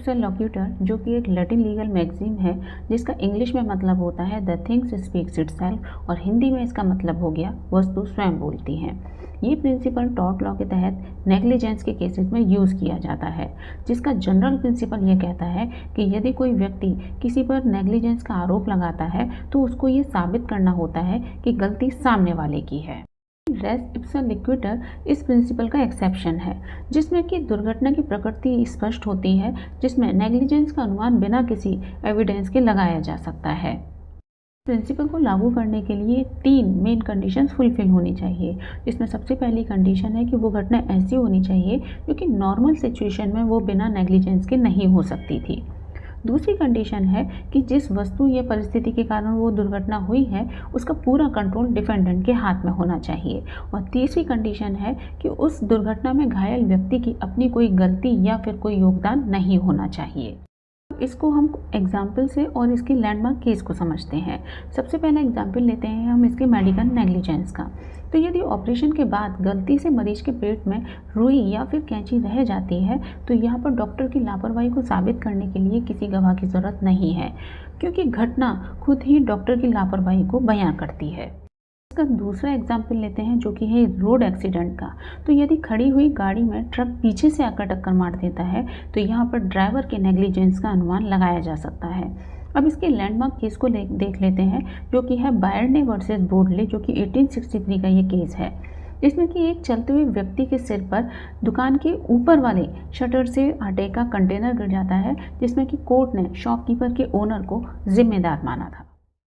इप्सा लोक्यूटर, जो कि एक लैटिन लीगल मैगजीन है जिसका इंग्लिश में मतलब होता है द थिंग्स स्पीक्स इटसेल्फ और हिंदी में इसका मतलब हो गया वस्तु स्वयं बोलती है। ये प्रिंसिपल टॉर्ट लॉ के तहत नेग्लिजेंस के केसेस में यूज़ किया जाता है, जिसका जनरल प्रिंसिपल ये कहता है कि यदि कोई व्यक्ति किसी पर नेग्लिजेंस का आरोप लगाता है तो उसको ये साबित करना होता है कि गलती सामने वाले की है। रेस इप्सा लिक्विटर इस प्रिंसिपल का एक्सेप्शन है, जिसमें कि दुर्घटना की प्रकृति स्पष्ट होती है, जिसमें नेग्लिजेंस का अनुमान बिना किसी एविडेंस के लगाया जा सकता है। प्रिंसिपल को लागू करने के लिए 3 मेन कंडीशंस फुलफिल होनी चाहिए, जिसमें सबसे पहली कंडीशन है कि वो घटना ऐसी होनी चाहिए क्योंकि नॉर्मल सिचुएशन में वो बिना नेग्लिजेंस के नहीं हो सकती थी। दूसरी कंडीशन है कि जिस वस्तु या परिस्थिति के कारण वो दुर्घटना हुई है उसका पूरा कंट्रोल डिफेंडेंट के हाथ में होना चाहिए। और तीसरी कंडीशन है कि उस दुर्घटना में घायल व्यक्ति की अपनी कोई गलती या फिर कोई योगदान नहीं होना चाहिए। इसको हम एग्जाम्पल से और इसके लैंडमार्क केस को समझते हैं। सबसे पहला एग्जाम्पल लेते हैं हम इसके मेडिकल नेग्लिजेंस का। तो यदि ऑपरेशन के बाद गलती से मरीज के पेट में रुई या फिर कैंची रह जाती है तो यहाँ पर डॉक्टर की लापरवाही को साबित करने के लिए किसी गवाह की ज़रूरत नहीं है, क्योंकि घटना खुद ही डॉक्टर की लापरवाही को बयां करती है। इसका दूसरा एग्जाम्पल लेते हैं जो कि है रोड एक्सीडेंट का। तो यदि खड़ी हुई गाड़ी में ट्रक पीछे से आकर टक्कर मार देता है तो यहाँ पर ड्राइवर के नेग्लिजेंस का अनुमान लगाया जा सकता है। अब इसके लैंडमार्क केस को देख लेते हैं जो कि है बायर्ने वर्सेस बोर्डले, जो कि 1863 का ये केस है, जिसमें कि एक चलते हुए व्यक्ति के सिर पर दुकान के ऊपर वाले शटर से आटे का कंटेनर गिर जाता है, जिसमें कि कोर्ट ने शॉपकीपर के ओनर को जिम्मेदार माना था।